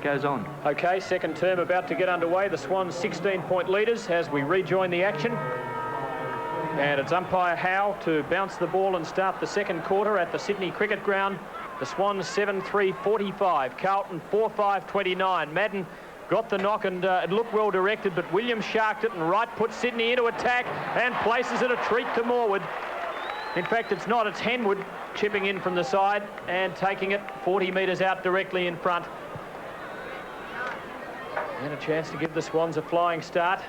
goes on. Okay, second term about to get underway. The Swans 16-point leaders as we rejoin the action. And it's umpire Howe to bounce the ball and start the second quarter at the Sydney Cricket Ground. The Swans 7-3-45, Carlton 4-5-29. Madden got the knock and it looked well directed, but Williams sharked it and Wright puts Sydney into attack and places it a treat to Morwood. In fact, it's not, it's Henwood chipping in from the side and taking it 40 metres out directly in front. And a chance to give the Swans a flying start.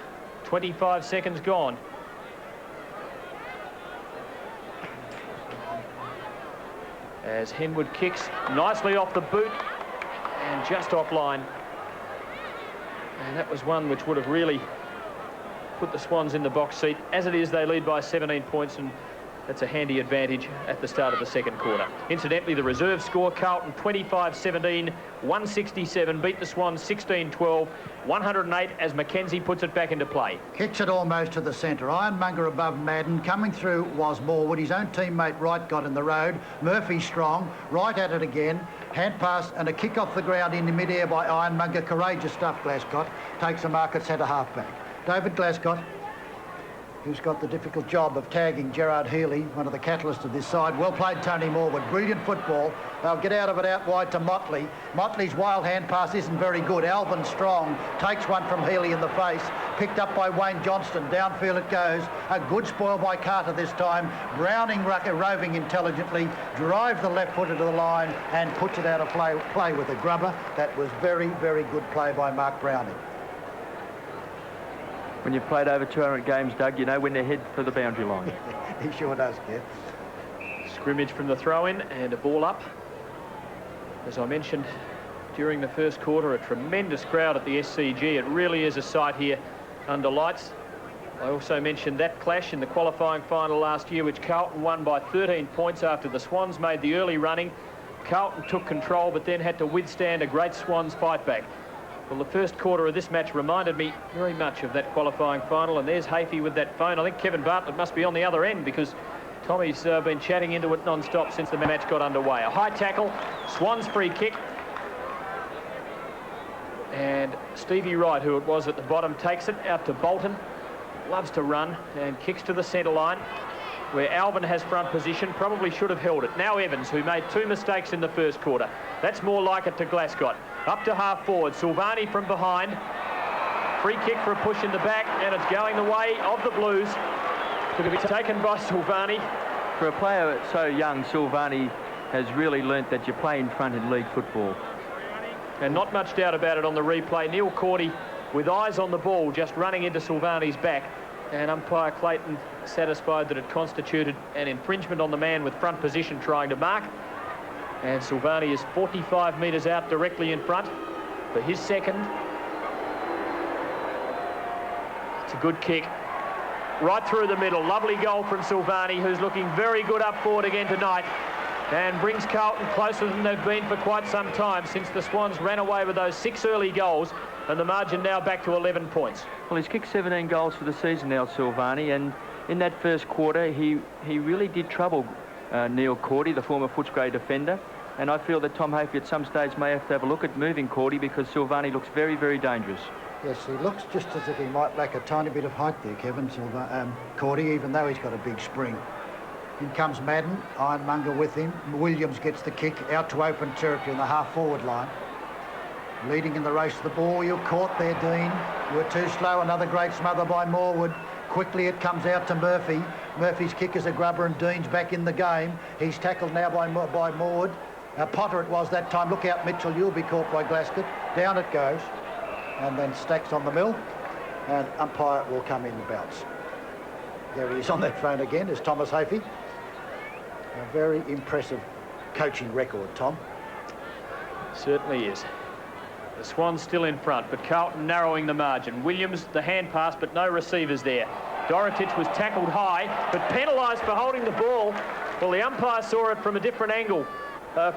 25 seconds gone. As Henwood kicks nicely off the boot and just offline. And that was one which would have really put the Swans in the box seat. As it is, they lead by 17 points, and that's a handy advantage at the start of the second quarter. Incidentally, the reserve score, Carlton 25-17, 167, beat the Swans 16-12, 108 as Mackenzie puts it back into play. Kicks it almost to the centre. Ironmonger above Madden. Coming through was Morwood. His own teammate Wright got in the road. Murphy strong. Wright at it again. Hand pass and a kick off the ground in the mid-air by Ironmonger. Courageous stuff, Glascott. Takes a mark at centre half-back. David Glascott, who's got the difficult job of tagging Gerard Healy, one of the catalysts of this side. Well played, Tony Morwood. Brilliant football. They'll get out of it out wide to Motley. Motley's wild hand pass isn't very good. Alvin Strong takes one from Healy in the face. Picked up by Wayne Johnston. Downfield it goes. A good spoil by Carter this time. Browning roving intelligently. Drives the left footer to the line and puts it out of play with a grubber. That was very, very good play by Mark Browning. When you've played over 200 games, Doug, you know when they're head for the boundary line. He sure does, Kev. Scrimmage from the throw-in and a ball up. As I mentioned during the first quarter, a tremendous crowd at the SCG. It really is a sight here under lights. I also mentioned that clash in the qualifying final last year, which Carlton won by 13 points after the Swans made the early running. Carlton took control, but then had to withstand a great Swans fight back. Well, the first quarter of this match reminded me very much of that qualifying final, and there's Hafey with that phone. I think Kevin Bartlett must be on the other end because Tommy's been chatting into it non-stop since the match got underway. A high tackle, Swans free kick, and Stevie Wright, who it was at the bottom, takes it out to Bolton, loves to run, and kicks to the centre line, where Alvin has front position, probably should have held it. Now Evans, who made 2 mistakes in the first quarter. That's more like it to Glascott. Up to half forward, Silvani from behind. Free kick for a push in the back, and it's going the way of the Blues. To be taken by Silvani. For a player so young, Silvani has really learnt that you play in front in league football. And not much doubt about it on the replay. Neil Cordy, with eyes on the ball, just running into Silvani's back. And umpire Clayton satisfied that it constituted an infringement on the man with front position trying to mark. And Silvani is 45 metres out directly in front for his second. It's a good kick. Right through the middle. Lovely goal from Silvani, who's looking very good up forward again tonight. And brings Carlton closer than they've been for quite some time since the Swans ran away with those 6 early goals. And the margin now back to 11 points. Well, he's kicked 17 goals for the season now, Silvani. And in that first quarter, he really did trouble Neil Cordy, the former Footscray defender. And I feel that Tom Hafey at some stage may have a look at moving Cordy because Silvani looks very, very dangerous. Yes, he looks just as if he might lack a tiny bit of height there, Kevin, Cordy, even though he's got a big spring. In comes Madden, Ironmonger with him. Williams gets the kick out to open territory in the half-forward line. Leading in the race to the ball. You're caught there, Dean. You were too slow. Another great smother by Morwood. Quickly it comes out to Murphy. Murphy's kick is a grubber and Dean's back in the game. He's tackled now by Morwood. Potter it was that time. Look out, Mitchell. You'll be caught by Glascott. Down it goes. And then Stacks on the mill. And umpire will come in the bounce. There he is on that phone again. Is Thomas Hafey. A very impressive coaching record, Tom. Certainly is. The Swans still in front, but Carlton narrowing the margin. Williams, the hand pass, but no receivers there. Dorotich was tackled high, but penalised for holding the ball. Well, the umpire saw it from a different angle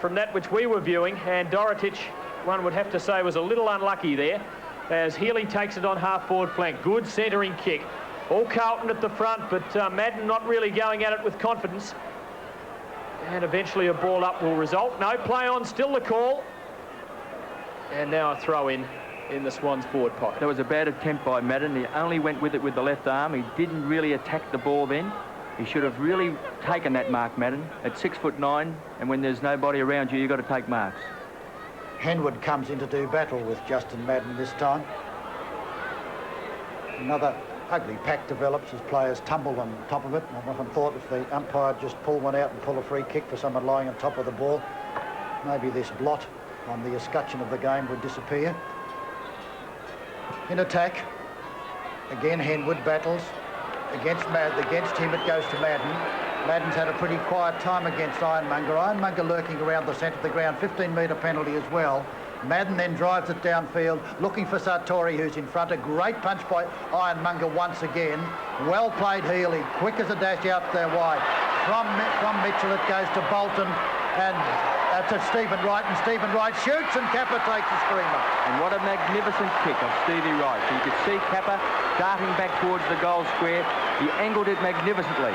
from that which we were viewing, and Dorotich, one would have to say, was a little unlucky there, as Healy takes it on half-forward flank. Good centering kick. All Carlton at the front, but Madden not really going at it with confidence. And eventually a ball up will result. No, play on, still the call. And now a throw in the Swans forward pocket. That was a bad attempt by Madden. He only went with it with the left arm. He didn't really attack the ball then. He should have really taken that mark, Madden. At 6'9", and when there's nobody around you, you've got to take marks. Henwood comes in to do battle with Justin Madden this time. Another ugly pack develops as players tumble on top of it. I've often thought if the umpire just pull one out and pull a free kick for someone lying on top of the ball, maybe this blot on the escutcheon of the game would disappear. In attack, again Henwood battles. Against him it goes to Madden. Madden's had a pretty quiet time against Ironmonger. Ironmonger lurking around the centre of the ground, 15-metre penalty as well. Madden then drives it downfield, looking for Sartori, who's in front. A great punch by Ironmonger once again. Well played Healy, quick as a dash out there wide. From Mitchell it goes to Bolton and to Stephen Wright, and Stephen Wright shoots and Capper takes the screamer. And what a magnificent kick of Stevie Wright. You could see Capper darting back towards the goal square. He angled it magnificently.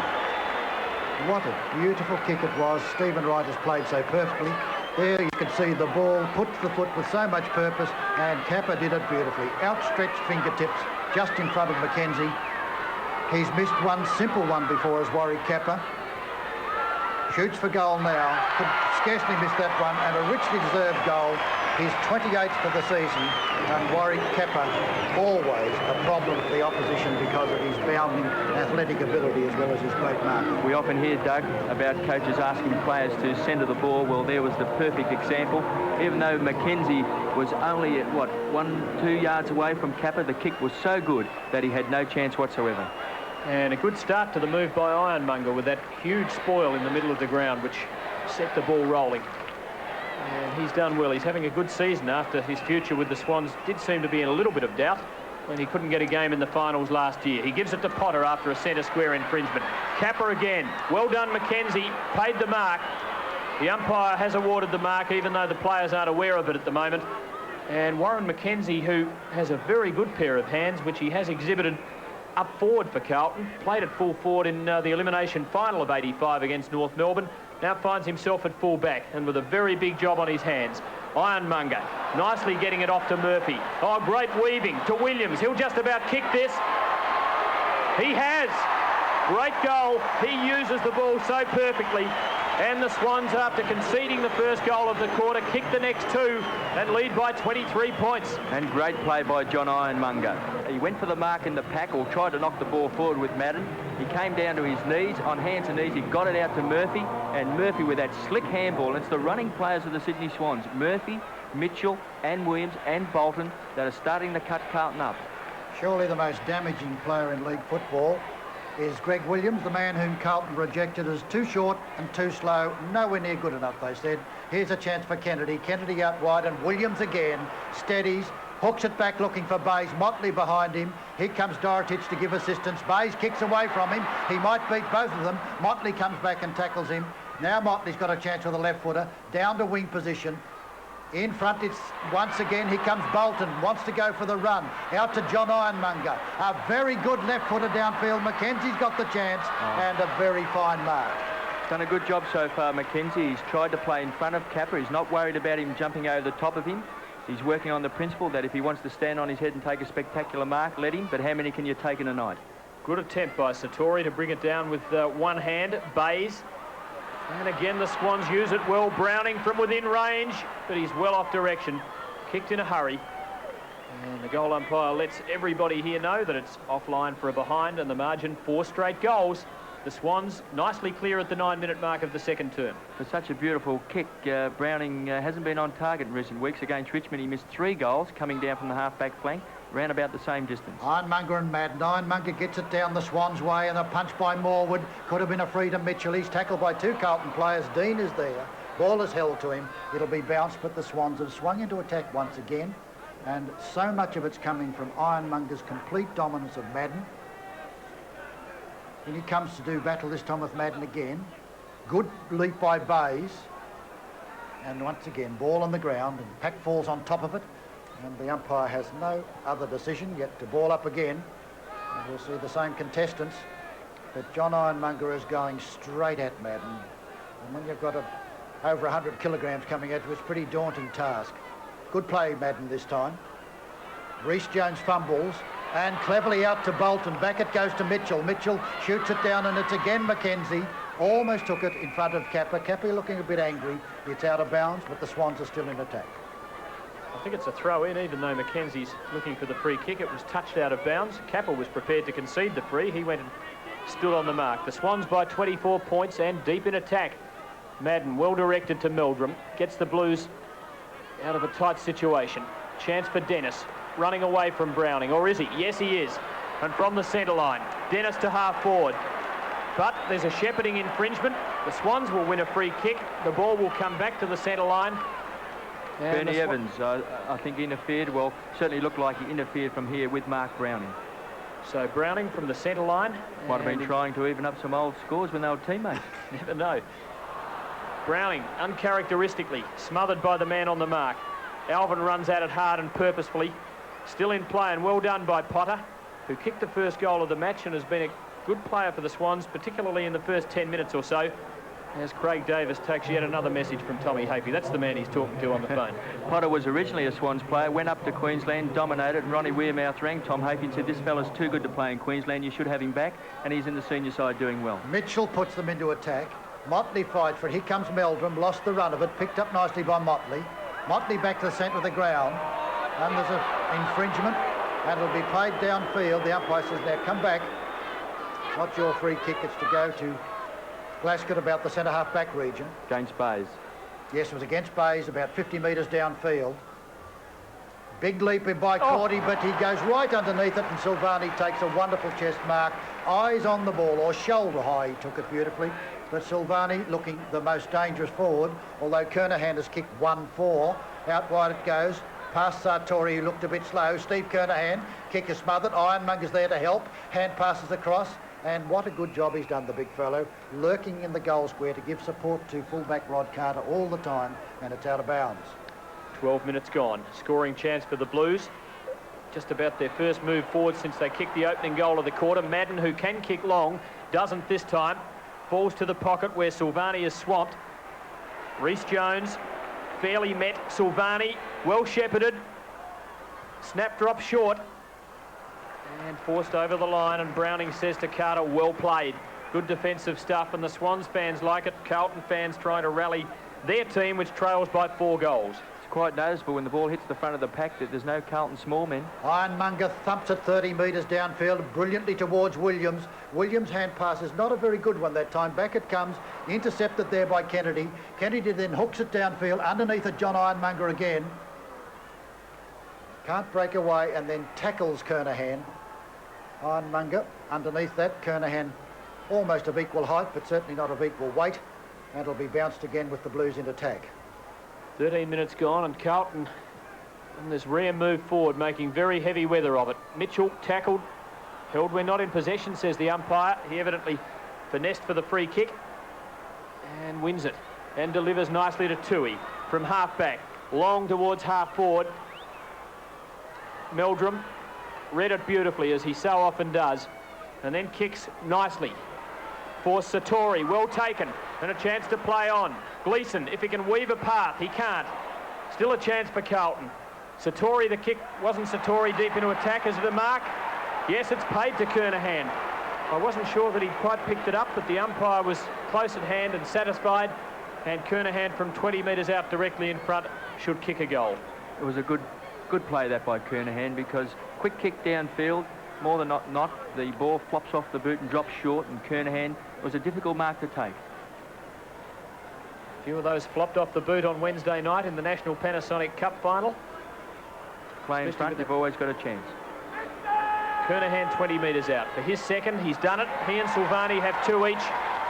What a beautiful kick it was. Stephen Wright has played so perfectly. There you can see the ball put to the foot with so much purpose, and Capper did it beautifully. Outstretched fingertips just in front of Mackenzie. He's missed one simple one before as Warwick Capper. Shoots for goal now. Could scarcely miss that one, and a richly deserved goal. His 28th for the season, and Warwick Capper always a problem for the opposition because of his bounding athletic ability as well as his great mark. We often hear, Doug, about coaches asking players to centre the ball. Well, there was the perfect example. Even though Mackenzie was only at, 1-2 yards away from Capper, the kick was so good that he had no chance whatsoever. And a good start to the move by Ironmonger with that huge spoil in the middle of the ground, which set the ball rolling. And he's done well. He's having a good season after his future with the Swans did seem to be in a little bit of doubt when he couldn't get a game in the finals last year. He gives it to Potter after a centre square infringement. Capper again. Well done, Mackenzie. Paid the mark. The umpire has awarded the mark, even though the players aren't aware of it at the moment. And Warren Mackenzie, who has a very good pair of hands, which he has exhibited up forward for Carlton, played at full forward in the elimination final of 85 against North Melbourne, now finds himself at full back and with a very big job on his hands. Ironmonger nicely getting it off to Murphy. Oh, great weaving to Williams. He'll just about kick this. He has. Great goal. He uses the ball so perfectly. And the Swans, after conceding the first goal of the quarter, kick the next two and lead by 23 points. And great play by John Ironmonger. He went for the mark in the pack, or tried to knock the ball forward with Madden. He came down to his knees, on hands and knees. He got it out to Murphy, and Murphy with that slick handball. It's the running players of the Sydney Swans, Murphy, Mitchell and Williams and Bolton, that are starting to cut Carlton up. Surely the most damaging player in league football is Greg Williams, the man whom Carlton rejected as too short and too slow, nowhere near good enough, they said. Here's a chance for Kennedy. Kennedy out wide, and Williams again steadies, hooks it back looking for Bays. Motley behind him. Here comes Dorotich to give assistance. Bays kicks away from him. He might beat both of them. Motley comes back and tackles him. Now Motley's got a chance with a left footer, down to wing position. In front, it's once again, here comes Bolton, wants to go for the run. Out to John Ironmonger. A very good left-footer downfield. Mackenzie's got the chance, and a very fine mark. Done a good job so far, Mackenzie. He's tried to play in front of Capper. He's not worried about him jumping over the top of him. He's working on the principle that if he wants to stand on his head and take a spectacular mark, let him. But how many can you take in a night? Good attempt by Sartori to bring it down with one hand. Bays. And again, the Swans use it well. Browning from within range, but he's well off direction. Kicked in a hurry. And the goal umpire lets everybody here know that it's offline for a behind, and the margin 4 straight goals. The Swans nicely clear at the 9-minute mark of the second term. For such a beautiful kick, Browning hasn't been on target in recent weeks. Against Richmond, he missed 3 goals coming down from the half-back flank, ran about the same distance. Ironmonger and Madden. Ironmonger gets it down the Swans' way, and a punch by Morwood. Could have been a free to Mitchell. He's tackled by 2 Carlton players. Dean is there. Ball is held to him. It'll be bounced, but the Swans have swung into attack once again. And so much of it's coming from Ironmonger's complete dominance of Madden. And he comes to do battle this time with Madden again. Good leap by Bays. And once again, ball on the ground, and Pack falls on top of it. And the umpire has no other decision yet to ball up again. And we'll see the same contestants. But John Ironmonger is going straight at Madden. And when you've got over 100 kilograms coming at you, it's a pretty daunting task. Good play, Madden, this time. Reece Jones fumbles and cleverly out to Bolton. Back it goes to Mitchell. Mitchell shoots it down and it's again Mackenzie. Almost took it in front of Kappa. Kappa looking a bit angry. It's out of bounds, but the Swans are still in attack. I think it's a throw in, even though Mackenzie's looking for the free kick. It was touched out of bounds. Kappa was prepared to concede the free. He went and stood on the mark. The Swans by 24 points and deep in attack. Madden, well directed to Meldrum, gets the Blues out of a tight situation. Chance for Dennis, running away from Browning, or is he? Yes, he is. And from the centre line, Dennis to half forward. But there's a shepherding infringement. The Swans will win a free kick. The ball will come back to the centre line. And Bernie Evans, I think, interfered. Well, certainly looked like he interfered from here with Mark Browning. So Browning from the centre line. Might have been trying to even up some old scores when they were teammates. Never know. Browning, uncharacteristically, smothered by the man on the mark. Alvin runs at it hard and purposefully. Still in play, and well done by Potter, who kicked the first goal of the match and has been a good player for the Swans, particularly in the first 10 minutes or so, as Craig Davis takes yet another message from Tommy Hapey. That's the man he's talking to on the phone. Potter was originally a Swans player, went up to Queensland, dominated, and Ronnie Wearmouth rang Tom Hapey and said, this fella's too good to play in Queensland, you should have him back, and he's in the senior side doing well. Mitchell puts them into attack. Motley fights for it. Here comes Meldrum, lost the run of it, picked up nicely by Motley. Motley back to the centre of the ground, and there's an infringement, and it'll be played downfield. The umpire says, now come back. Not your free kick, it's to go to Glasgow about the centre half back region. Against Bays. Yes, it was against Bays, about 50 metres downfield. Big leap in by Cordy, but he goes right underneath it, and Silvani takes a wonderful chest mark. Eyes on the ball, or shoulder high, he took it beautifully. But Silvani looking the most dangerous forward, although Kernahan has kicked 1-4. Out wide it goes, past Sartori, who looked a bit slow. Steve Kernahan, kick is smothered. Ironmonger's there to help. Hand passes across. And what a good job he's done, the big fellow, lurking in the goal square to give support to fullback Rod Carter all the time, and it's out of bounds. 12 minutes gone. Scoring chance for the Blues. Just about their first move forward since they kicked the opening goal of the quarter. Madden, who can kick long, doesn't this time. Falls to the pocket where Silvani is swamped. Reece Jones fairly met Silvani, well shepherded. Snap drop short. And forced over the line, and Browning says to Carter, well played. Good defensive stuff, and the Swans fans like it. Carlton fans trying to rally their team, which trails by 4 goals. It's quite noticeable when the ball hits the front of the pack that there's no Carlton small men. Ironmonger thumps it 30 metres downfield, brilliantly towards Williams. Williams' hand pass is not a very good one that time. Back it comes, intercepted there by Kennedy. Kennedy then hooks it downfield, underneath it John Ironmonger again. Can't break away, and then tackles Kernahan. Ironmonger underneath that. Kernahan almost of equal height, but certainly not of equal weight. And it'll be bounced again with the Blues in attack. 13 minutes gone, and Carlton on this rare move forward, making very heavy weather of it. Mitchell tackled, held when not in possession, says the umpire. He evidently finessed for the free kick and wins it, and delivers nicely to Tui from half back, long towards half forward. Meldrum read it beautifully, as he so often does, and then kicks nicely for Sartori. Well taken, and a chance to play on. Gleeson, if he can weave a path, he can't. Still a chance for Carlton. Sartori, the kick wasn't Sartori deep into attack. Is it a mark? Yes, it's paid to Kernahan. I wasn't sure that he'd quite picked it up, but the umpire was close at hand and satisfied, and Kernahan from 20 metres out directly in front should kick a goal. It was a good play that by Kernahan, because quick kick downfield, more than not, the ball flops off the boot and drops short, and Kernahan was a difficult mark to take. A few of those flopped off the boot on Wednesday night in the National Panasonic Cup final. Play in front, you've always got a chance. Kernahan 20 metres out. For his second, he's done it. He and Silvani have 2 each.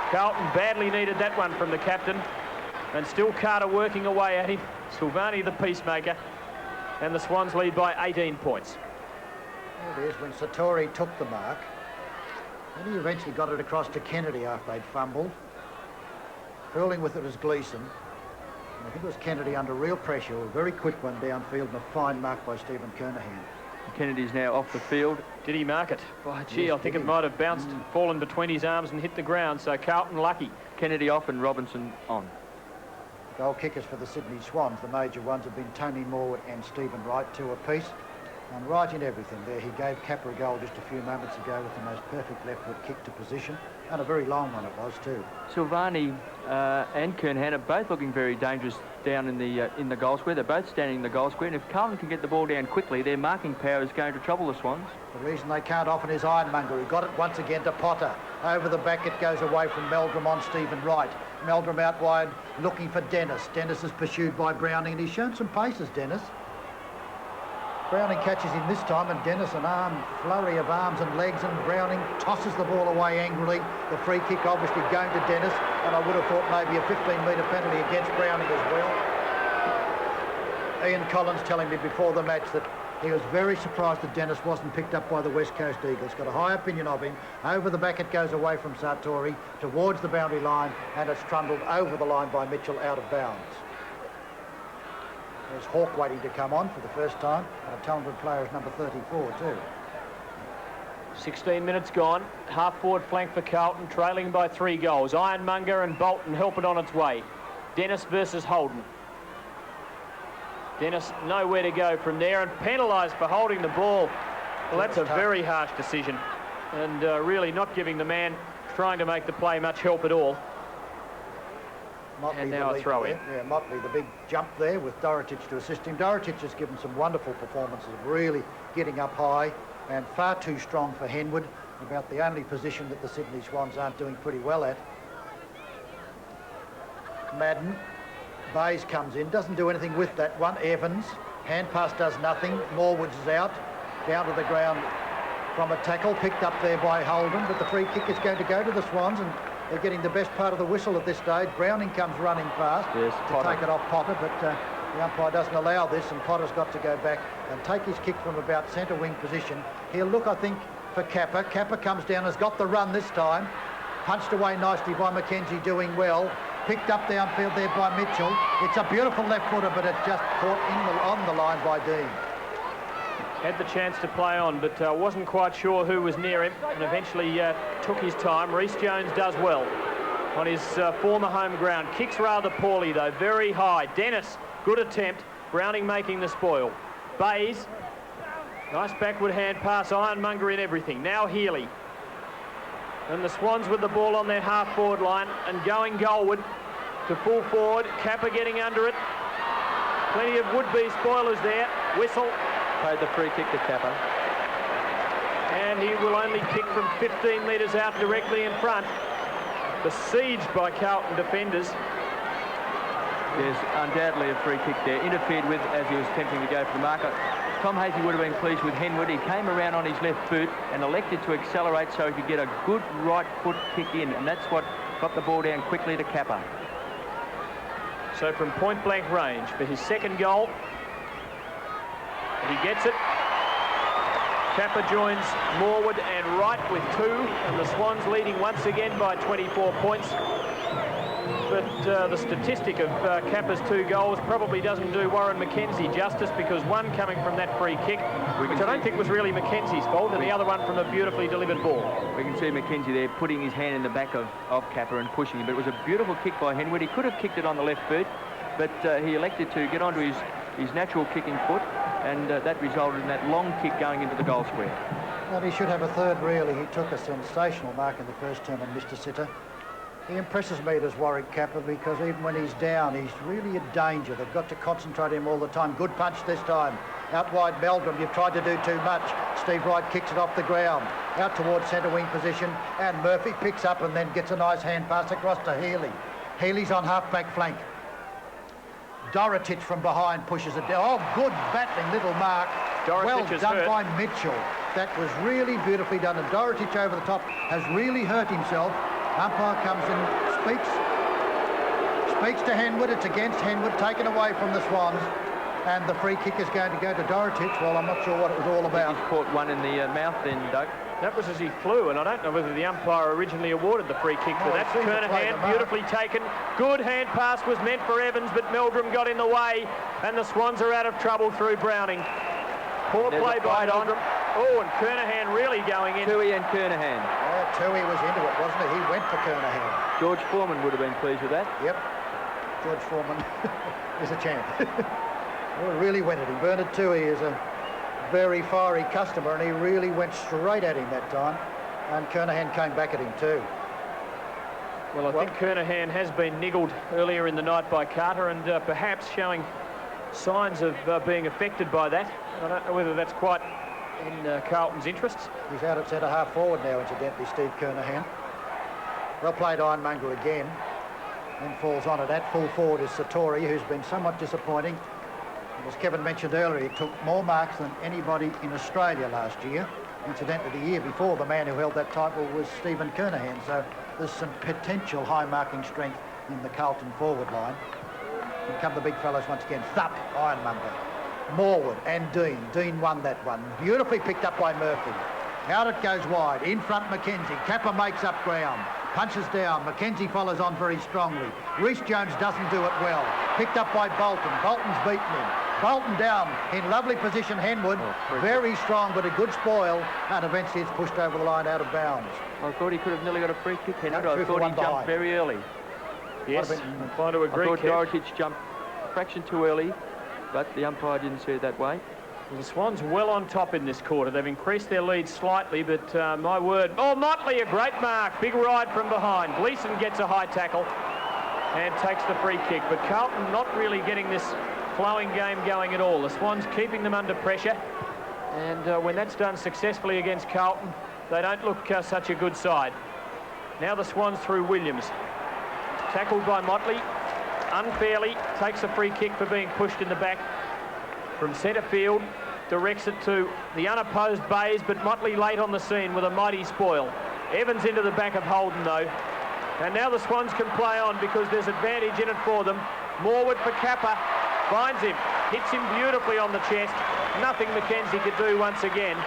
Carlton badly needed that one from the captain. And still Carter working away at him. Silvani the peacemaker. And the Swans lead by 18 points. There it is, when Sartori took the mark. And he eventually got it across to Kennedy after they'd fumbled. Hurling with it was Gleeson. And I think it was Kennedy under real pressure, a very quick one downfield, and a fine mark by Stephen Kernahan. Kennedy's now off the field. Did he mark it? By gee, Yes, I think it might have bounced, fallen between his arms and hit the ground, so Carlton lucky. Kennedy off and Robinson on. Goal kickers for the Sydney Swans, the major ones, have been Tony Morwood and Stephen Wright, 2 apiece. And right in everything there. He gave Kappa a goal just a few moments ago with the most perfect left foot kick to position, and a very long one it was too. Silvani and Kernahan are both looking very dangerous down in the goal square. They're both standing in the goal square, and if Carlton can get the ball down quickly, their marking power is going to trouble the Swans. The reason they can't often is Ironmonger, who got it once again to Potter. Over the back it goes away from Meldrum on Stephen Wright. Meldrum out wide looking for Dennis. Dennis is pursued by Browning, and he's shown some paces, Dennis. Browning catches him this time, and Dennis, an flurry of arms and legs, and Browning tosses the ball away angrily. The free kick obviously going to Dennis, and I would have thought maybe a 15-metre penalty against Browning as well. Ian Collins telling me before the match that he was very surprised that Dennis wasn't picked up by the West Coast Eagles. Got a high opinion of him. Over the back it goes away from Sartori towards the boundary line, and it's trundled over the line by Mitchell out of bounds. There's Hawke waiting to come on for the first time, and a talented player is number 34 too. 16 minutes gone. Half-forward flank for Carlton, trailing by 3 goals. Ironmonger and Bolton help it on its way. Dennis versus Holden. Dennis nowhere to go from there, and penalised for holding the ball. Well, that's a very harsh decision, and really not giving the man trying to make the play much help at all. Motley, and now a throw-in. Yeah, Motley, the big jump there with Dorotic to assist him. Dorotic has given some wonderful performances, really getting up high, and far too strong for Henwood. About the only position that the Sydney Swans aren't doing pretty well at. Madden. Bays comes in, doesn't do anything with that one. Evans, hand pass does nothing. Morwood's is out, down to the ground from a tackle, picked up there by Holden, but the free kick is going to go to the Swans, and they're getting the best part of the whistle at this stage. Browning comes running past to take it off Potter, but the umpire doesn't allow this, and Potter's got to go back and take his kick from about centre wing position. He'll look, I think, for Kappa. Kappa comes down, has got the run this time. Punched away nicely by Mackenzie, doing well. Picked up downfield there by Mitchell. It's a beautiful left footer, but it's just caught on the line by Dean. Had the chance to play on, but wasn't quite sure who was near him, and eventually took his time. Rhys Jones does well on his former home ground. Kicks rather poorly, though, very high. Dennis, good attempt. Browning making the spoil. Bays, nice backward hand pass. Ironmonger in everything. Now Healy. And the Swans with the ball on their half-forward line and going goalward to full forward. Kappa getting under it. Plenty of would-be spoilers there. Whistle. Paid the free kick to Kappa. And he will only kick from 15 metres out directly in front. Besieged by Carlton defenders. There's undoubtedly a free kick there. Interfered with as he was attempting to go for the marker. Tom Hazy would have been pleased with Henwood. He came around on his left boot and elected to accelerate so he could get a good right foot kick in, and that's what got the ball down quickly to Kappa. So from point-blank range for his second goal, he gets it. Kappa joins Morwood and Wright with 2, and the Swans leading once again by 24 points. But the statistic of Kappa's 2 goals probably doesn't do Warren Mackenzie justice, because one coming from that free kick, which I don't think was really Mackenzie's fault, and the other one from a beautifully delivered ball. We can see Mackenzie there putting his hand in the back of Kappa and pushing him, but it was a beautiful kick by Henwood. He could have kicked it on the left boot, but he elected to get onto his natural kicking foot, and that resulted in that long kick going into the goal square. Well, he should have a third, really. He took a sensational mark in the first term and missed a sitter. He impresses me as Warwick Kappa, because even when he's down, he's really a danger. They've got to concentrate him all the time. Good punch this time. Out wide Meldrum, you've tried to do too much. Steve Wright kicks it off the ground. Out towards centre wing position, and Murphy picks up and then gets a nice hand pass across to Healy. Healy's on half-back flank. Dorotic from behind pushes it down. Oh, good battling little mark. Well done by Mitchell. That was really beautifully done. And Dorotic over the top has really hurt himself. Umpire comes in, speaks to Henwood. It's against Henwood, taken away from the Swans. And the free kick is going to go to Dorotic. Well, I'm not sure what it was all about. He's caught one in the mouth then, Doug. That was as he flew, and I don't know whether the umpire originally awarded the free kick for that. Kernahan, beautifully taken. Good hand pass was meant for Evans, but Meldrum got in the way, and the Swans are out of trouble through Browning. Poor play by Meldrum. Oh, and Kernahan really going in. Tui and Kernahan. Yeah, Tui was into it, wasn't he? He went for Kernahan. George Foreman would have been pleased with that. Yep. George Foreman is a champ. Well, really went at him. Bernard Toohey is a very fiery customer, and he really went straight at him that time. And Kernahan came back at him too. Well, I think Kernahan has been niggled earlier in the night by Carter, and perhaps showing signs of being affected by that. I don't know whether that's quite in Carlton's interests. He's out at centre half forward now, incidentally, Steve Kernahan. Well played, Ironmonger again. Then falls on it. At full forward is Satori, who's been somewhat disappointing. As Kevin mentioned earlier, he took more marks than anybody in Australia last year. Incidentally, the year before, the man who held that title was Stephen Kernahan. So there's some potential high marking strength in the Carlton forward line. And come the big fellows once again. Thup, Ironmonger, Morwood and Dean. Dean won that one. Beautifully picked up by Murphy. Out it goes wide. In front, McKenzie. Capper makes up ground. Punches down. McKenzie follows on very strongly. Rhys Jones doesn't do it well. Picked up by Bolton. Bolton's beaten him. Bolton down in lovely position. Henwood, very strong, but a good spoil. And eventually it's pushed over the line out of bounds. I thought he could have nearly got a free kick, Henwood. No, I thought he jumped very early. Yes, I'm inclined to agree. I thought Dorotich jumped a fraction too early, but the umpire didn't see it that way. Well, the Swans well on top in this quarter. They've increased their lead slightly, but my word. Oh, Motley, a great mark. Big ride from behind. Gleeson gets a high tackle and takes the free kick. But Carlton not really getting this flowing game going at all. The Swans keeping them under pressure. And when that's done successfully against Carlton, they don't look such a good side. Now the Swans through Williams. Tackled by Motley. Unfairly takes a free kick for being pushed in the back from centre field. Directs it to the unopposed Bays, but Motley late on the scene with a mighty spoil. Evans into the back of Holden though. And now the Swans can play on because there's advantage in it for them. Morwood for Capper. Finds him. Hits him beautifully on the chest. Nothing McKenzie could do once again.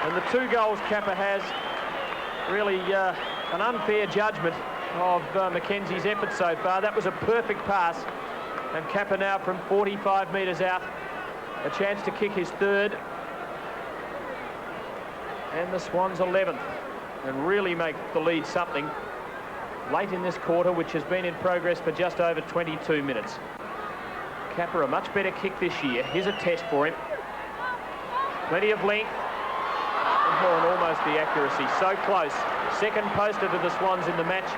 And the 2 goals Capper has, really an unfair judgment of McKenzie's effort so far. That was a perfect pass. And Capper now from 45 metres out. A chance to kick his 3rd. And the Swans 11th. And really make the lead something late in this quarter, which has been in progress for just over 22 minutes. Capper a much better kick this year. Here's a test for him. Plenty of length. And almost the accuracy. So close. Second poster to the Swans in the match.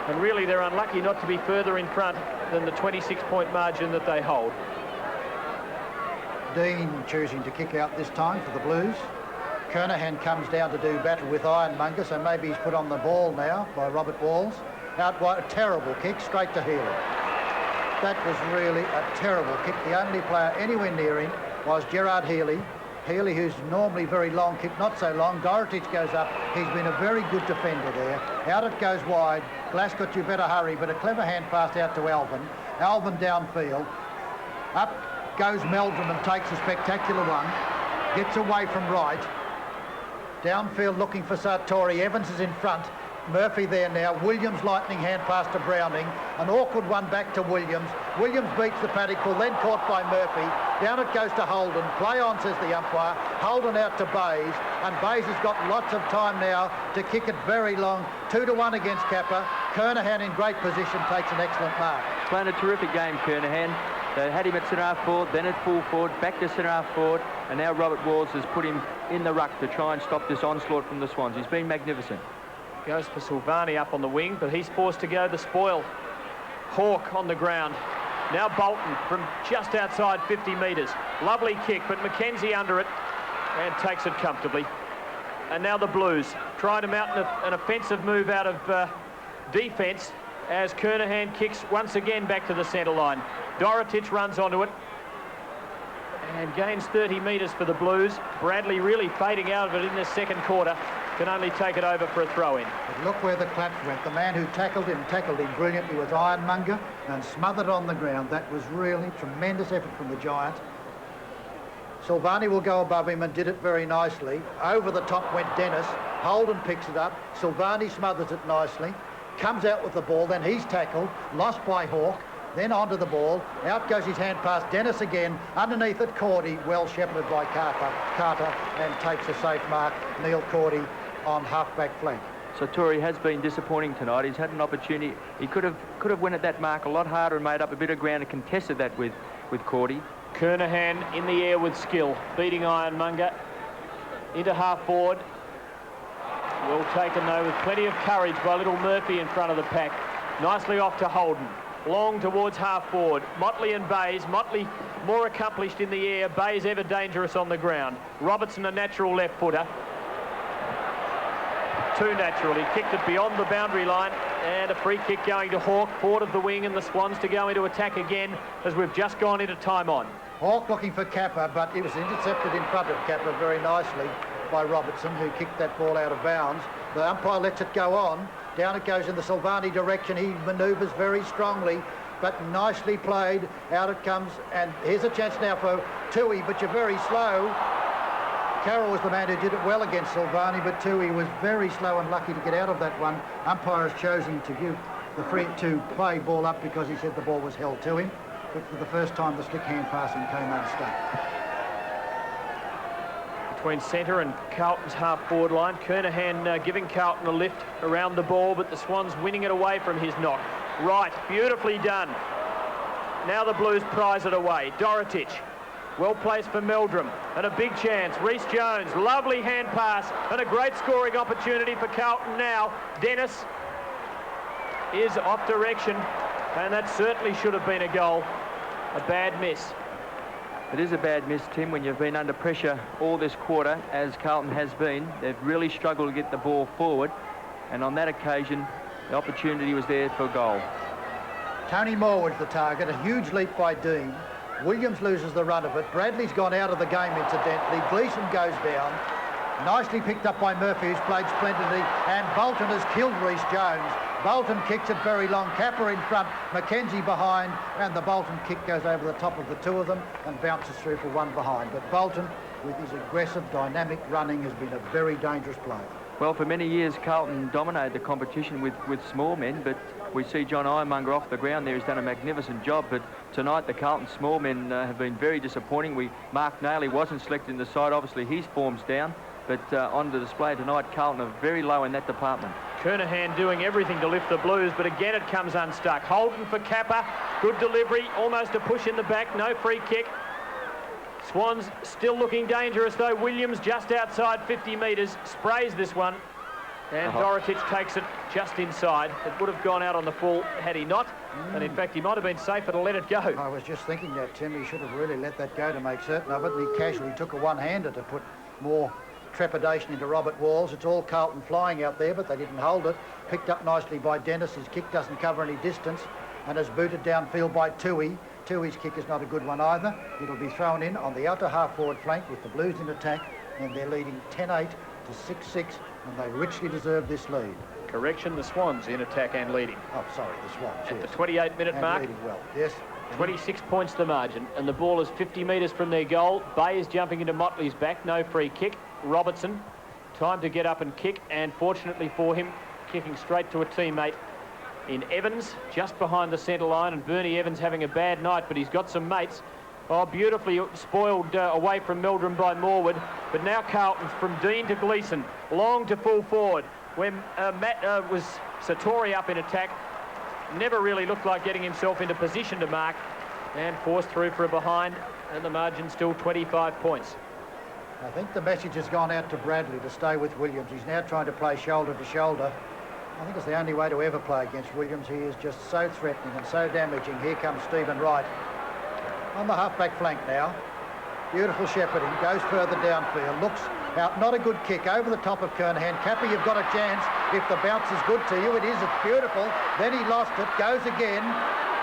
And really they're unlucky not to be further in front than the 26-point margin that they hold. Dean choosing to kick out this time for the Blues. Kernahan comes down to do battle with Ironmonger, so maybe he's put on the ball now by Robert Walls. Out wide, a terrible kick, straight to Healy. That was really a terrible kick. The only player anywhere near him was Gerard Healy. Healy, who's normally very long kick, not so long. Dorotich goes up. He's been a very good defender there. Out it goes wide. Glasgow, you better hurry, but a clever hand pass out to Alvin. Alvin downfield. Up goes Meldrum and takes a spectacular one. Gets away from right. Downfield looking for Sartori. Evans is in front. Murphy there now. Williams lightning hand pass to Browning. An awkward one back to Williams. Williams beats the paddock pull, then caught by Murphy. Down it goes to Holden. Play on, says the umpire. Holden out to Bays. And Bays has got lots of time now to kick it very long. 2-1 against Capper. Kernahan in great position takes an excellent mark. Playing a terrific game, Kernahan. They had him at centre half forward, then at full forward, back to centre half forward, and now Robert Walls has put him in the ruck to try and stop this onslaught from the Swans. He's been magnificent. Goes for Silvani up on the wing, but he's forced to go the spoil. Hawke on the ground. Now Bolton from just outside 50 metres. Lovely kick, but McKenzie under it and takes it comfortably. And now the Blues trying to mount an offensive move out of defence as Kernahan kicks once again back to the centre line. Dorotich runs onto it and gains 30 metres for the Blues. Bradley really fading out of it in this second quarter. Can only take it over for a throw-in. But look where the claps went. The man who tackled him brilliantly was Ironmonger and smothered on the ground. That was really tremendous effort from the Giant. Silvani will go above him and did it very nicely. Over the top went Dennis. Holden picks it up. Silvani smothers it nicely. Comes out with the ball. Then he's tackled. Lost by Hawke. Then onto the ball. Out goes his hand pass. Dennis again. Underneath it, Cordy. Well shepherded by Carter and takes a safe mark. Neil Cordy on half-back flank. Satori has been disappointing tonight. He's had an opportunity. He could have went at that mark a lot harder and made up a bit of ground and contested that with Cordy. Kernahan in the air with skill, beating Ironmonger into half forward. Well taken though with plenty of courage by little Murphy in front of the pack. Nicely off to Holden. Long towards half forward. Motley and Bayes. Motley more accomplished in the air. Bayes ever dangerous on the ground. Robertson a natural left footer. Too natural. He kicked it beyond the boundary line, and a free kick going to Hawke, forward of the wing, and the Swans to go into attack again as we've just gone into time on. Hawke looking for Kappa, but it was intercepted in front of Kappa very nicely by Robertson, who kicked that ball out of bounds. The umpire lets it go on. Down it goes in the Silvani direction. He manoeuvres very strongly, but nicely played. Out it comes, and here's a chance now for Tui, but you're very slow. Carroll was the man who did it well against Silvani, but Tui was very slow and lucky to get out of that one. Umpire has chosen to give the free to play ball up because he said the ball was held to him. But for the first time, the slick hand passing came unstuck. Between centre and Carlton's half-forward line, Kernahan giving Carlton a lift around the ball, but the Swans winning it away from his knock. Right, beautifully done. Now the Blues prize it away. Dorotich, well placed for Meldrum, and a big chance. Rhys Jones, lovely hand pass, and a great scoring opportunity for Carlton now. Dennis is off direction, and that certainly should have been a goal. A bad miss. It is a bad miss, Tim, when you've been under pressure all this quarter, as Carlton has been. They've really struggled to get the ball forward, and on that occasion, the opportunity was there for a goal. Tony Morwood's the target, a huge leap by Dean. Williams loses the run of it. Bradley's gone out of the game, incidentally. Gleeson goes down. Nicely picked up by Murphy, who's played splendidly, and Bolton has killed Rhys Jones. Bolton kicks it very long. Kappa in front, Mackenzie behind, and the Bolton kick goes over the top of the two of them and bounces through for one behind. But Bolton, with his aggressive, dynamic running, has been a very dangerous player. Well, for many years, Carlton dominated the competition with small men, but we see John Ironmonger off the ground there. He's done a magnificent job, but tonight the Carlton small men have been very disappointing. Mark Nailey wasn't selected in the side. Obviously, his form's down, but on the display tonight, Carlton are very low in that department. Kernahan doing everything to lift the Blues, but again it comes unstuck. Holden for Kappa, good delivery, almost a push in the back, no free kick. Swans still looking dangerous though. Williams just outside 50 metres, sprays this one, and Dorotich takes it just inside. It would have gone out on the full had he not, and in fact he might have been safer to let it go. I was just thinking that, Tim. He should have really let that go to make certain of it, and he casually took a one-hander to put more trepidation into Robert Walls. It's all Carlton flying out there, but they didn't hold it. Picked up nicely by Dennis. His kick doesn't cover any distance, and is booted downfield by Tui. Tui's kick is not a good one either. It'll be thrown in on the outer half-forward flank with the Blues in attack, and they're leading 10-8 to 6-6, and they richly deserve this lead. Correction, the Swans in attack and leading. Oh, sorry, the Swans, At yes. the 28-minute And mark. leading well, yes. 26 points the margin, and the ball is 50 metres from their goal. Bay is jumping into Motley's back, no free kick. Robertson, time to get up and kick, and fortunately for him, kicking straight to a teammate in Evans, just behind the centre line, and Bernie Evans having a bad night, but he's got some mates. Oh, beautifully spoiled away from Meldrum by Morwood, but now Carlton from Dean to Gleeson, long to full forward, when Matt was Satori up in attack, never really looked like getting himself into position to mark, and forced through for a behind, and the margin still 25 points. I think the message has gone out to Bradley to stay with Williams. He's now trying to play shoulder to shoulder. I think it's the only way to ever play against Williams. He is just so threatening and so damaging. Here comes Stephen Wright on the half-back flank now. Beautiful shepherding, goes further downfield, looks out, not a good kick, over the top of Kernahan. Kappa, you've got a chance if the bounce is good to you. It is, it's beautiful. Then he lost it, goes again,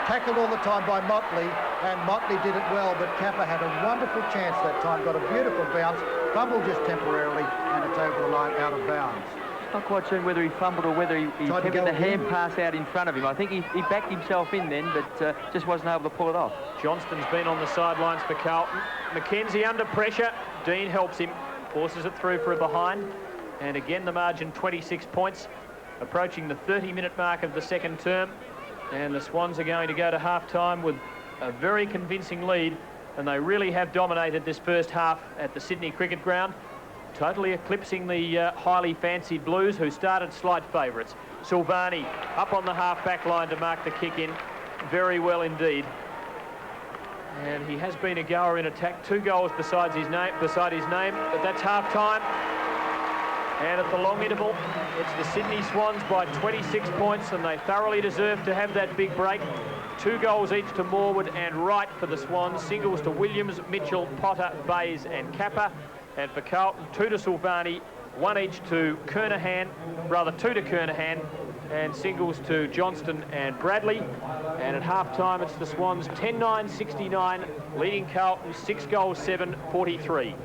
tackled all the time by Motley, and Motley did it well, but Kappa had a wonderful chance that time, got a beautiful bounce, fumbled just temporarily, and it's over the line out of bounds. Not quite certain whether he fumbled or whether he kept the hand pass out in front of him. I think he backed himself in then, but just wasn't able to pull it off. Johnston's been on the sidelines for Carlton. Mackenzie under pressure. Dean helps him, forces it through for a behind. And again, the margin 26 points, approaching the 30-minute mark of the second term. And the Swans are going to go to half-time with a very convincing lead, and they really have dominated this first half at the Sydney Cricket Ground. totally eclipsing the highly fancied Blues, who started slight favourites. Silvani up on the half-back line to mark the kick in. Very well indeed. And he has been a goer in attack. 2 goals beside his name, but that's half-time. And at the long interval, it's the Sydney Swans by 26 points, and they thoroughly deserve to have that big break. 2 goals each to Morwood and Wright for the Swans. Singles to Williams, Mitchell, Potter, Bays and Kappa. And for Carlton, 2 to Silvani, 1 each to Kernahan, rather 2 to Kernahan, and singles to Johnston and Bradley. And at half-time, it's the Swans 10-9-69, leading Carlton 6 goals, 7-43.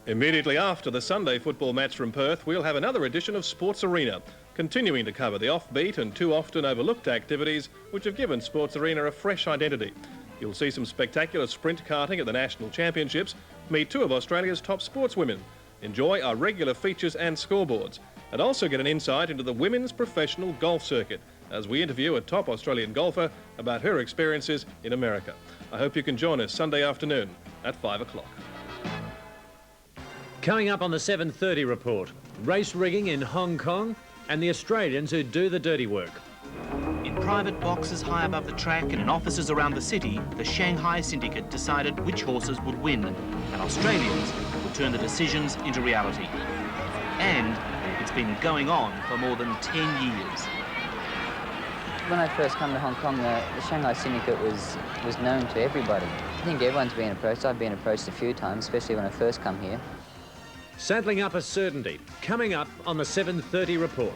Immediately after the Sunday football match from Perth, we'll have another edition of Sports Arena, continuing to cover the offbeat and too often overlooked activities which have given Sports Arena a fresh identity. You'll see some spectacular sprint karting at the National Championships, meet 2 of Australia's top sportswomen, enjoy our regular features and scoreboards, and also get an insight into the women's professional golf circuit as we interview a top Australian golfer about her experiences in America. I hope you can join us Sunday afternoon at 5 o'clock. Coming up on the 7:30 report, race rigging in Hong Kong and the Australians who do the dirty work. In private boxes high above the track and in offices around the city, the Shanghai Syndicate decided which horses would win, and Australians would turn the decisions into reality. And it's been going on for more than 10 years. When I first come to Hong Kong, the Shanghai Syndicate was known to everybody. I think everyone's been approached. I've been approached a few times, especially when I first come here. Saddling up a certainty, coming up on the 7:30 report.